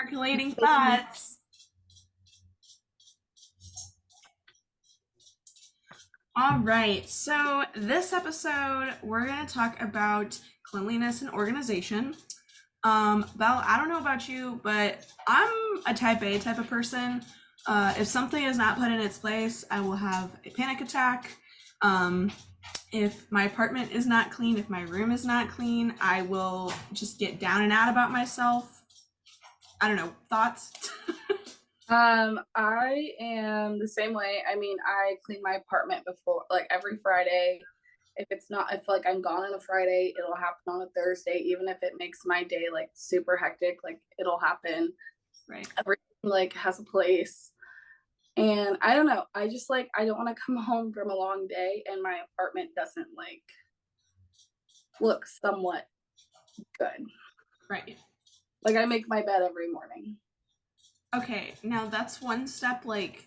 Calculating thoughts. All right, so this episode we're going to talk about cleanliness and organization. Belle, I don't know about you, but I'm a type A type of person. If something is not put in its place, I will have a panic attack. Um, if my apartment is not clean, if my room is not clean, I will just get down and out about myself. I don't know, thoughts? I am the same way. I mean, I clean my apartment before, like every Friday. If like I'm gone on a Friday, it'll happen on a Thursday, even if it makes my day like super hectic, like it'll happen. Right. Everything like has a place. And I don't know. I just like, I don't want to come home from a long day and my apartment doesn't like look somewhat good. Right. Like I make my bed every morning. Okay, now that's one step like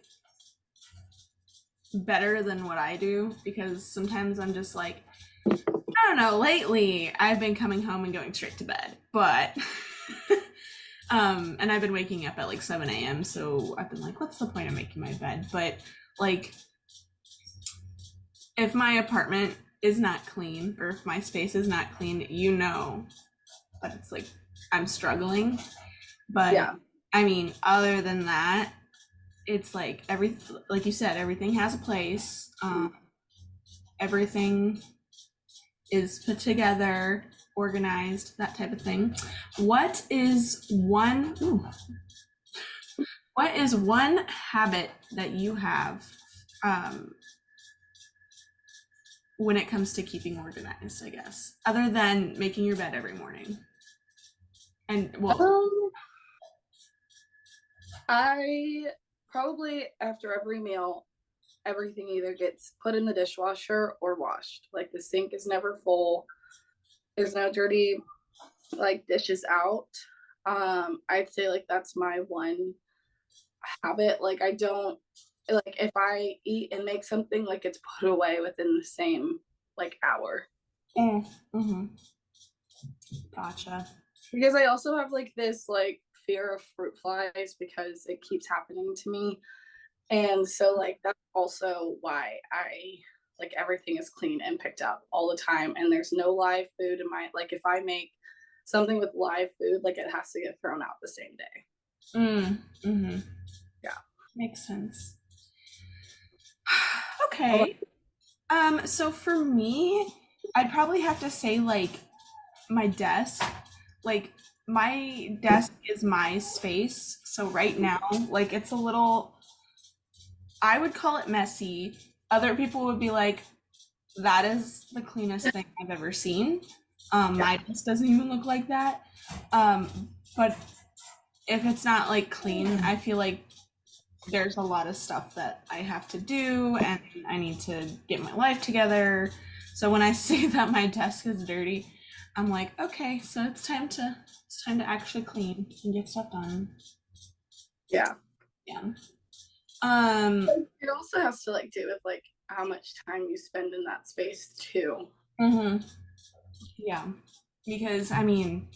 better than what I do because sometimes I'm just like, I don't know, lately I've been coming home and going straight to bed. But and I've been waking up at like 7 a.m. So I've been like, what's the point of making my bed? But like if my apartment is not clean or if my space is not clean, you know that it's like I'm struggling. But Yeah. I mean, other than that, it's like like you said, everything has a place. Everything is put together, organized, that type of thing. What is one what is one habit that you have when it comes to keeping organized, I guess, other than making your bed every morning? And well, I probably after every meal, everything either gets put in the dishwasher or washed. Like the sink is never full. There's no dirty like dishes out. I'd say like that's my one habit. Like I don't like if I eat and make something like it's put away within the same like hour. mm-hmm. Gotcha. Because I also have like this like fear of fruit flies because it keeps happening to me. And so like that's also why I like everything is clean and picked up all the time. And there's no live food in my like if I make something with live food, like it has to get thrown out the same day. Mm-hmm. Yeah. Makes sense. Although, Okay. So for me, I'd probably have to say like my desk. Like my desk is my space. So right now, like it's a little I would call it messy. Other people would be like, that is the cleanest thing I've ever seen. yeah. My desk doesn't even look like that. But if it's not like clean, I feel like there's a lot of stuff that I have to do and I need to get my life together. So when I see that my desk is dirty, I'm like, okay, so it's time to actually clean and get stuff done. Yeah. Yeah. Um It also has to like do with like how much time you spend in that space too. mhm. Yeah. Because I mean,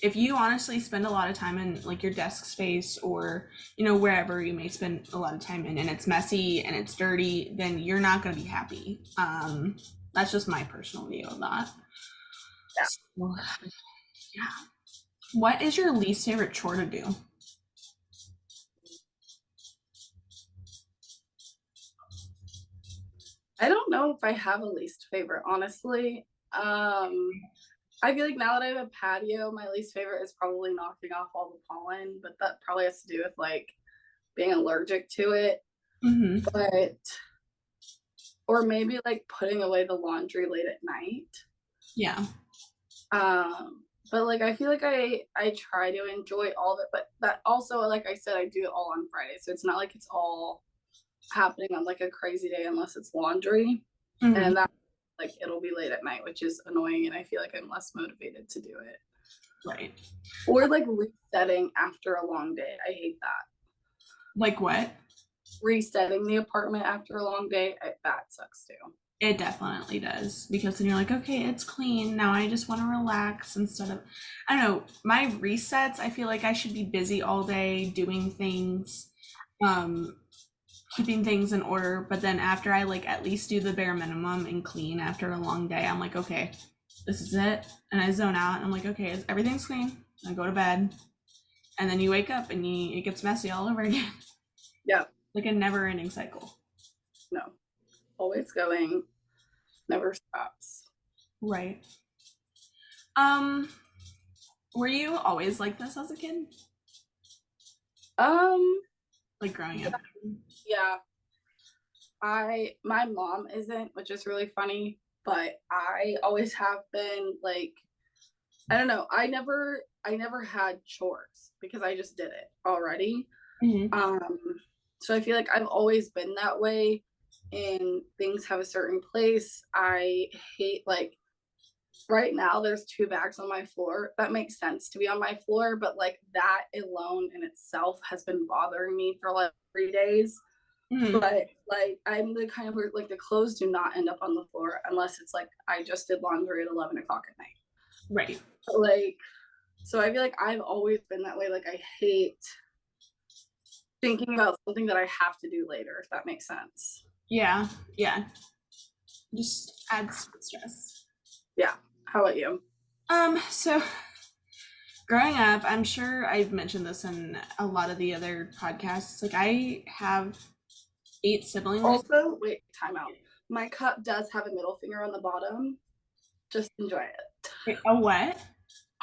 if you honestly spend a lot of time in like your desk space or wherever you may spend a lot of time in and it's messy and it's dirty, then you're not going to be happy. That's just my personal view of that. Yeah. So, yeah. What is your least favorite chore to do? I don't know if I have a least favorite, honestly. I feel like now that I have a patio, my least favorite is probably knocking off all the pollen, but that probably has to do with like being allergic to it. Mm-hmm. But or maybe like putting away the laundry late at night. Yeah. But like I feel like I try to enjoy all of it, but that also like I said, I do it all on Friday, so it's not like it's all happening on like a crazy day unless it's laundry, Mm-hmm. and that like it'll be late at night, which is annoying, and I feel like I'm less motivated to do it. Right. Or like resetting after a long day, I hate that. Like what? Resetting the apartment after a long day, that sucks too. It definitely does, because then you're like, okay, it's clean. Now I just want to relax instead of, I don't know, my resets, I feel like I should be busy all day doing things, um, keeping things in order. But then after I like at least do the bare minimum and clean after a long day, I'm like, okay, this is it. And I zone out. And I'm like, okay, everything's clean. I go to bed. And then you wake up and it gets messy all over again. Yeah. Like a never ending cycle. No. Always going, never stops. Right. Were you always like this as a kid? Like growing up? Yeah. My mom isn't, which is really funny, but I always have been like, I don't know, I never had chores because I just did it already. So I feel like I've always been that way, and things have a certain place. I hate, like, right now there's 2 bags on my floor. That makes sense to be on my floor, but like that alone in itself has been bothering me for like 3 days. But like I'm the kind of like the clothes do not end up on the floor unless it's like I just did laundry at 11 o'clock at night. Right. Like, so I feel like I've always been that way. Like I hate thinking about something that I have to do later, if that makes sense. Yeah. Just adds stress. Yeah. How about you? So growing up, I'm sure I've mentioned this in a lot of the other podcasts. Like I have 8 siblings. Also, wait, time out. My cup does have a middle finger on the bottom. Just enjoy it. Wait, a what?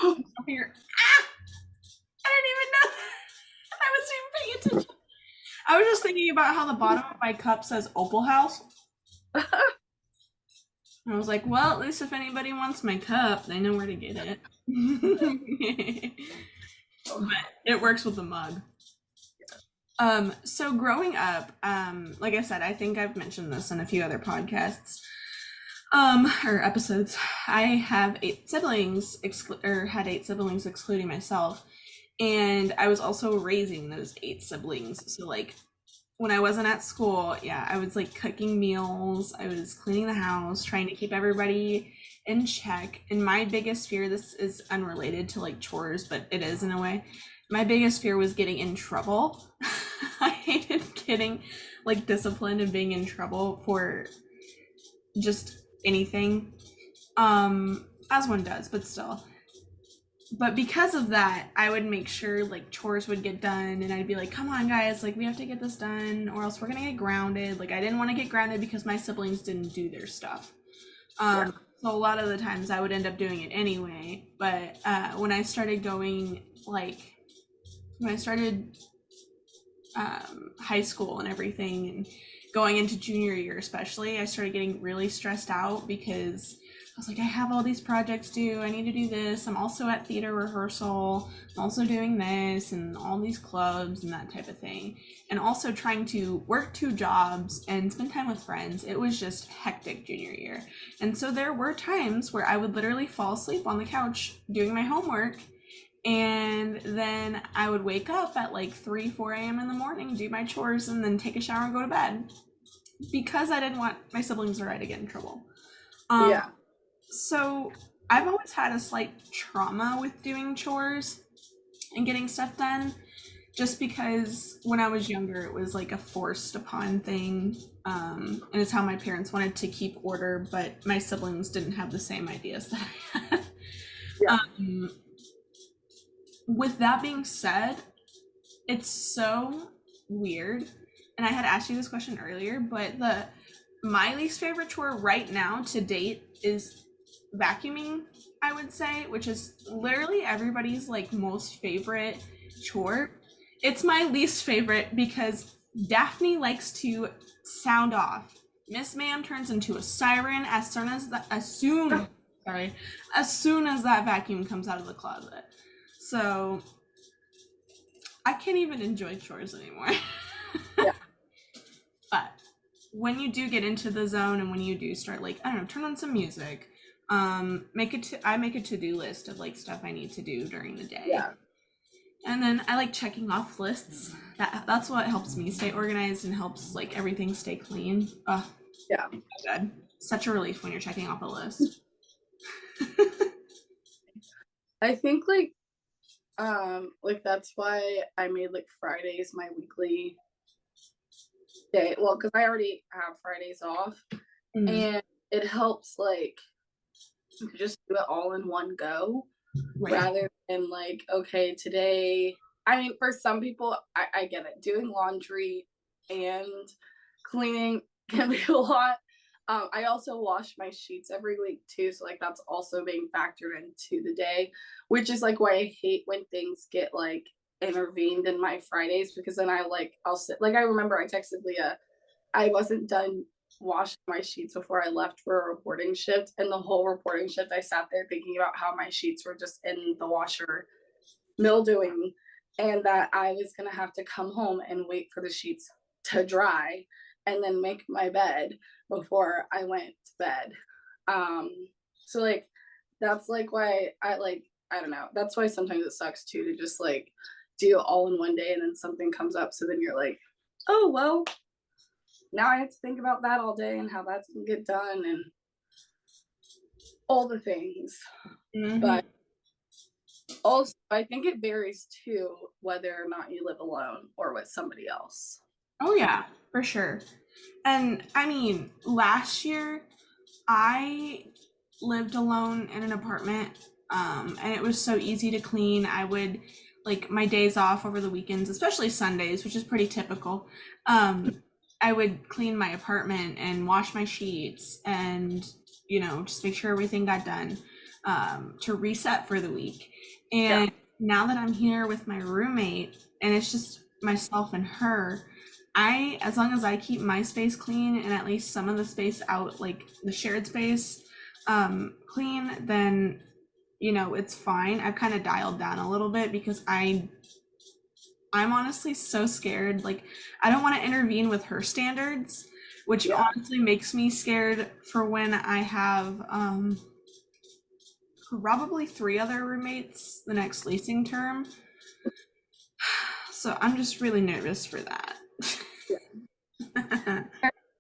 Middle finger. Ah! I didn't even know. I wasn't even paying attention. I was just thinking about how the bottom of my cup says Opal House. I was like, well, at least if anybody wants my cup, they know where to get it. But it works with the mug. So growing up, like I said, I think I've mentioned this in a few other podcasts, or episodes. I have 8 siblings, had 8 siblings excluding myself, and I was also raising those 8 siblings. So like when I wasn't at school, yeah, I was like cooking meals, I was cleaning the house, trying to keep everybody in check. And my biggest fear, this is unrelated to like chores, but it is in a way, my biggest fear was getting in trouble. I hated getting like disciplined and being in trouble for just anything, as one does, but still. But because of that, I would make sure like chores would get done, and I'd be like, come on guys, like we have to get this done or else we're gonna get grounded. Like I didn't want to get grounded because my siblings didn't do their stuff. So a lot of the times I would end up doing it anyway. But when I started high school and everything, and going into junior year especially, I started getting really stressed out because I was like, I have all these projects due, I need to do this, I'm also at theater rehearsal, I'm also doing this and all these clubs and that type of thing, and also trying to work 2 jobs and spend time with friends. It was just hectic junior year. And so there were times where I would literally fall asleep on the couch doing my homework, and then I would wake up at like 3-4 a.m. in the morning, do my chores, and then take a shower and go to bed because I didn't want my siblings or I to get in trouble. So I've always had a slight trauma with doing chores and getting stuff done, just because when I was younger, it was like a forced upon thing. And it's how my parents wanted to keep order, but my siblings didn't have the same ideas that I had. With that being said, it's so weird, and I had asked you this question earlier, but my least favorite chore right now to date is vacuuming, I would say, which is literally everybody's like most favorite chore. It's my least favorite because Daphne likes to sound off. Miss Ma'am turns into a siren as soon as that vacuum comes out of the closet. So I can't even enjoy chores anymore. But when you do get into the zone and when you do start, like, I don't know, turn on some music, I make a to-do list of like stuff I need to do during the day. And then I like checking off lists. That's what helps me stay organized and helps like everything stay clean. So good. such a relief when you're checking off a list. I think like that's why I made like Fridays my weekly day. Well, because I already have Fridays off, and it helps like just do it all in one go, Right. rather than like, okay, today. I mean, for some people, I get it. Doing laundry and cleaning can be a lot. I also wash my sheets every week too, so like that's also being factored into the day, which is like why I hate when things get like intervened in my Fridays, because then I'll sit, like, I remember I texted Leah, I wasn't done washing my sheets before I left for a reporting shift, and the whole reporting shift I sat there thinking about how my sheets were just in the washer mildewing, and that I was gonna have to come home and wait for the sheets to dry and then make my bed before I went to bed. So like that's like why I don't know. That's why sometimes it sucks too to just like do it all in one day and then something comes up. So then you're like, oh well, now I have to think about that all day and how that's gonna get done and all the things. Mm-hmm. But also, I think it varies too whether or not you live alone or with somebody else. Oh yeah, for sure. And I mean, last year I lived alone in an apartment, and it was so easy to clean. I would, like, my days off over the weekends, especially Sundays, which is pretty typical. I would clean my apartment and wash my sheets and, just make sure everything got done, to reset for the week. And now that I'm here with my roommate and it's just myself and her, as long as I keep my space clean and at least some of the space out, like the shared space, clean, then, it's fine. I've kind of dialed down a little bit because I'm honestly so scared. Like, I don't want to intervene with her standards, which honestly makes me scared for when I have, probably 3 other roommates the next leasing term. So I'm just really nervous for that.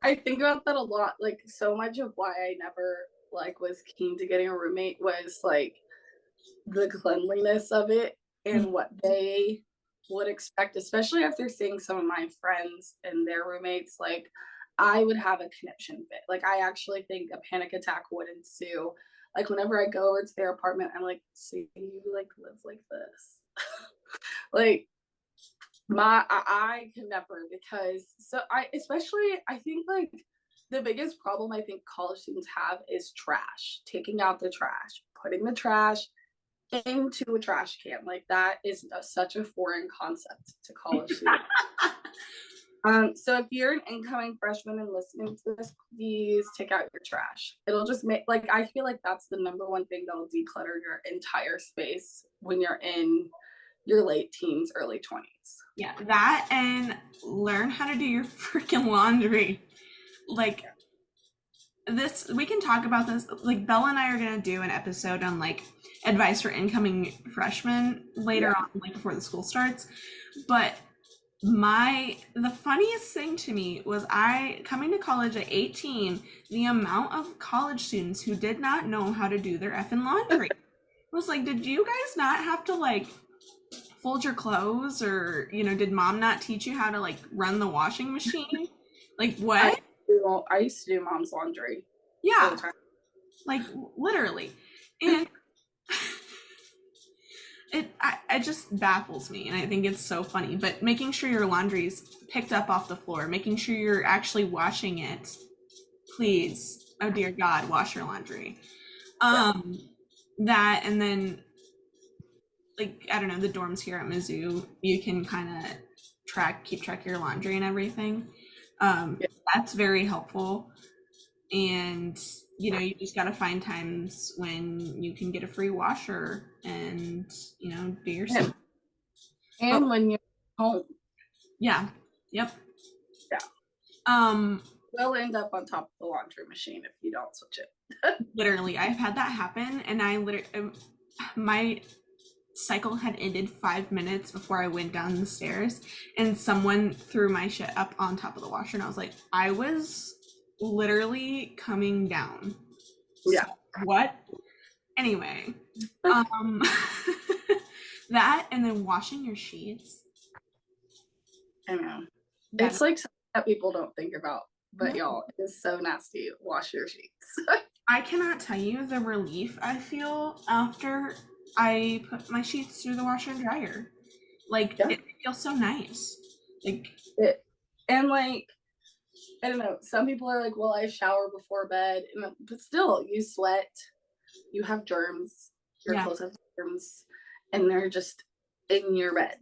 I think about that a lot. Like, so much of why I never was keen to getting a roommate was like the cleanliness of it and what they would expect, especially after seeing some of my friends and their roommates. Like, I would have a conniption fit. Like, I actually think a panic attack would ensue. Like, whenever I go over to their apartment, I'm like, so you like live like this? Like, I can never, because I think like the biggest problem I think college students have is trash, taking out the trash, putting the trash into a trash can. Like, that is such a foreign concept to college students. So if you're an incoming freshman and listening to this, please take out your trash. It'll just make, like, I feel like that's the number one thing that'll declutter your entire space when you're in your late teens, early 20s. Yeah, that, and learn how to do your freaking laundry. Like, this, we can talk about this. Like, Bella and I are gonna do an episode on like advice for incoming freshmen later on, like before the school starts. But the funniest thing to me was, coming to college at 18, the amount of college students who did not know how to do their effing laundry. I was like, did you guys not have to like fold your clothes, or did mom not teach you how to like run the washing machine? Like, what? I used to do mom's laundry. Yeah, all the time. Like, literally. And it just baffles me, and I think it's so funny. But making sure your laundry's picked up off the floor, making sure you're actually washing it, please, oh dear God, wash your laundry. That, and then, like, I don't know, the dorms here at Mizzou, you can kind of keep track of your laundry and everything. That's very helpful. And you just got to find times when you can get a free washer and do your stuff. And when you're home. Yeah. Yep. Yeah. We'll end up on top of the laundry machine if you don't switch it. Literally, I've had that happen, and my cycle had ended 5 minutes before I went down the stairs, and someone threw my shit up on top of the washer, and I was like, I was literally coming down. Yeah. So, what? Anyway, um, that and then washing your sheets. I know. That It's like something that people don't think about, but no, y'all, it's so nasty. Wash your sheets. I cannot tell you the relief I feel after I put my sheets through the washer and dryer. Like Yeah. it feels so nice. Like And like, I don't know, some people are like, well, I shower before bed, but still, you sweat, you have germs, your yeah. clothes have germs, and they're just in your bed.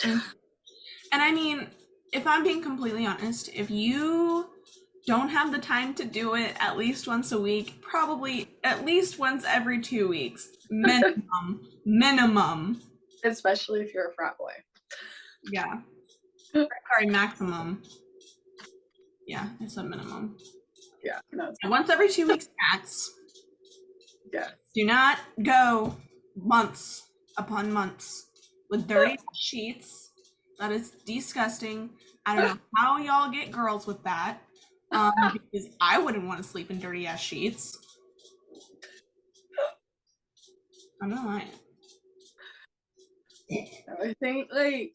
And I mean, if I'm being completely honest, if you don't have the time to do it at least once a week, probably at least once every 2 weeks, minimum. Especially if you're a frat boy. Yeah. Sorry, maximum. Yeah, it's a minimum. Yeah, no, it's And once every 2 weeks max. yeah. Do not go months upon months with dirty sheets. That is disgusting. I don't know how y'all get girls with that. Because I wouldn't want to sleep in dirty ass sheets. I'm not lying. I think like,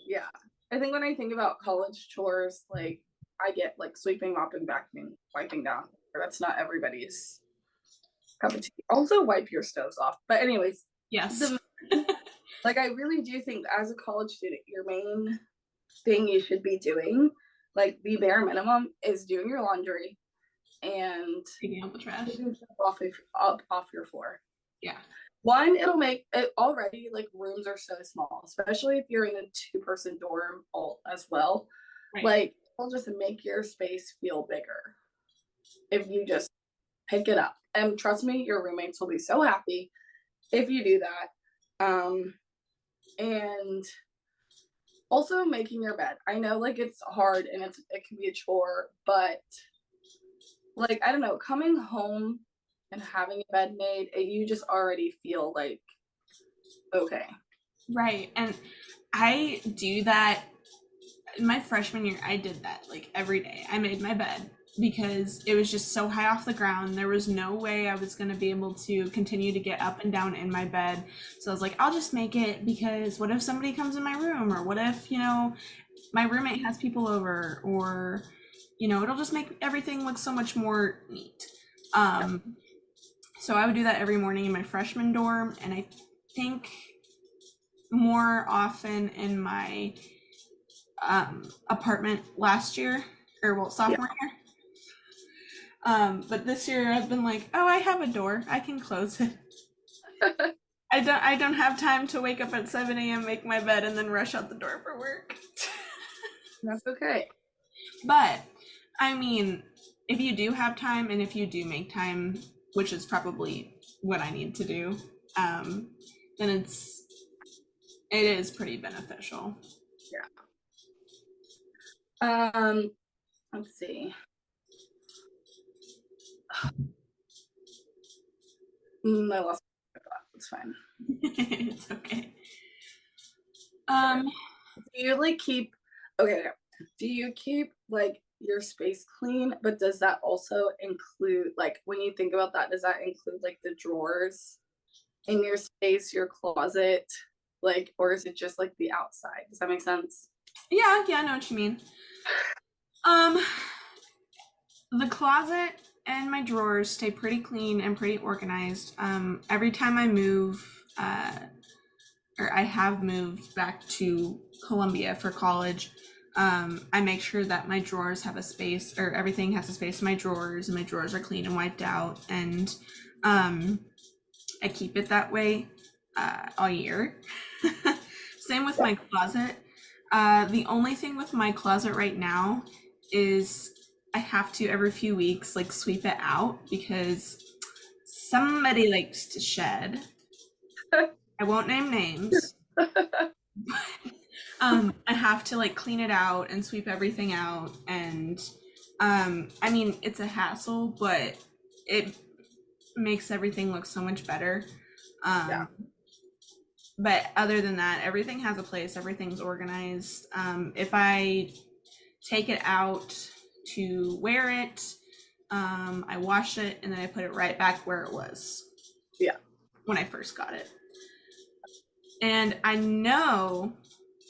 yeah. I think when I think about college chores, like I get like sweeping, mopping, vacuuming, wiping down. That's not everybody's cup of tea. Also wipe your stoves off. But anyways, Yes. like I really do think that as a college student, your main thing you should be doing, like the bare minimum, is doing your laundry and Taking out the trash. taking stuff off your floor. Yeah. One, it'll make it already, like rooms are so small, especially if you're in a 2-person dorm as well. Right. Like it'll just make your space feel bigger if you just pick it up. And trust me, your roommates will be so happy if you do that. And also making your bed. I know like it's hard and it can be a chore, but like I don't know, coming home and having a bed made, you just already feel like okay. Right. And I do that in my freshman year. I did that like every day. I made my bed because it was just so high off the ground. There was no way I was going to be able to continue to get up and down in my bed. So I was like, I'll just make it, because what if somebody comes in my room, or what if, my roommate has people over, or, it'll just make everything look so much more neat. So I would do that every morning in my freshman dorm, and I think more often in my apartment last year, or sophomore year. But this year I've been like, oh, I have a door, I can close it. I don't have time to wake up at 7 a.m., make my bed, and then rush out the door for work. That's okay. But I mean, if you do have time, and if you do make time, which is probably what I need to do, then it is pretty beneficial. Yeah. Let's see. I lost my thought. It's fine. It's okay. Do you like keep okay, do you keep like your space clean, but does that also include, like when you think about that, does that include like the drawers in your space, your closet, like, or is it just like the outside? Does that make sense? Yeah, I know what you mean. The closet and my drawers stay pretty clean and pretty organized. Every time I move, or I have moved back to Columbia for college, I make sure that my drawers have a space, or everything has a space in my drawers, and my drawers are clean and wiped out, and I keep it that way all year. Same with my closet. The only thing with my closet right now is I have to every few weeks like sweep it out, because somebody likes to shed. I won't name names. I have to like clean it out and sweep everything out, and I mean, it's a hassle, but it makes everything look so much better. Yeah. But other than that, everything has a place, everything's organized. If I take it out to wear it. I wash it and then I put it right back where it was. Yeah. When I first got it. And I know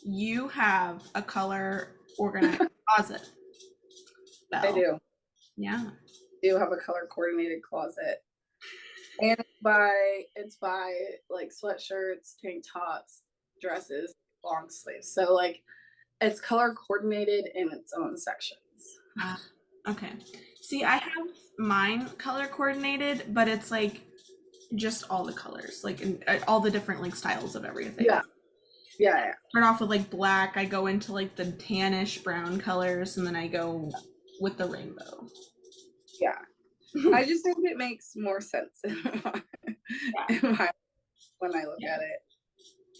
you have a color organized closet. Belle. I do. Yeah. I do have a color coordinated closet. And it's by like sweatshirts, tank tops, dresses, long sleeves. So like it's color coordinated in its own sections. Okay. See, I have mine color coordinated, but it's like just all the colors, like in, all the different like styles of everything. Yeah. Start off with like black. I go into like the tannish brown colors, and then I go with the rainbow. Yeah. I just think it makes more sense when I look at it.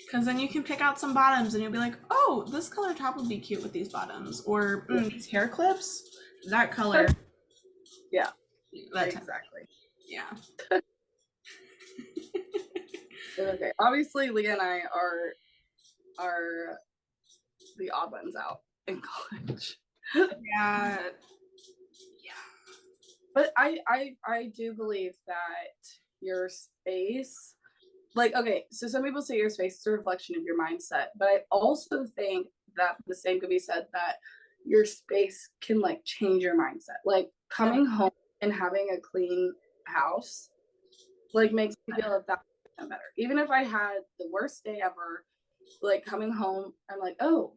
Because then you can pick out some bottoms and you'll be like, oh, this color top would be cute with these bottoms. Or these hair clips, that color. Yeah. That exactly. Yeah. Okay. Obviously, Leah and I are the odd ones out in college. Yeah. But I do believe that your space, like, okay, so some people say your space is a reflection of your mindset, but I also think that the same could be said that your space can like change your mindset. Like coming home and having a clean house like makes me feel that better. Even if I had the worst day ever, like coming home, I'm like, oh,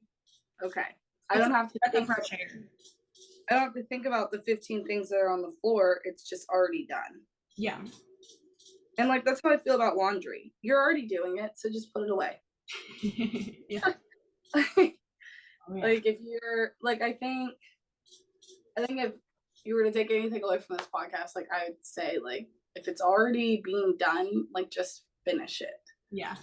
okay. I don't have to think about the 15 things that are on the floor. It's just already done. Yeah. And like that's how I feel about laundry. You're already doing it, so just put it away. Yeah. Like if you're like I think if you were to take anything away from this podcast, like I would say like if it's already being done, like just finish it. Yeah.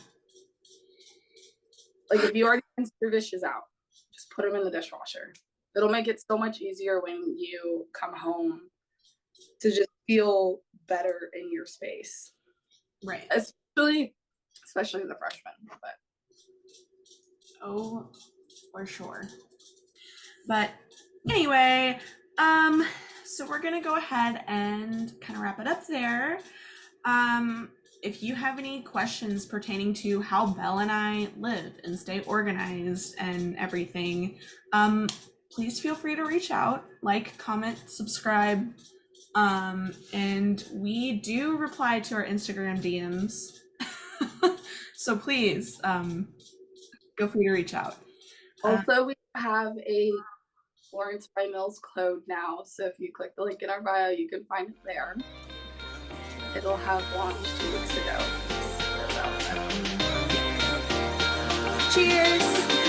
Like if you already rinsed your dishes out, just put them in the dishwasher. It'll make it so much easier when you come home to just feel better in your space. Right. Especially the freshmen. But oh, for sure. But anyway, so we're gonna go ahead and kind of wrap it up there. If you have any questions pertaining to how Belle and I live and stay organized and everything, please feel free to reach out, like, comment, subscribe, and we do reply to our Instagram DMs. So please, feel free to reach out. Also, we have a Florence by Mills code now, so if you click the link in our bio, you can find it there. It'll have launched 2 weeks ago. Cheers!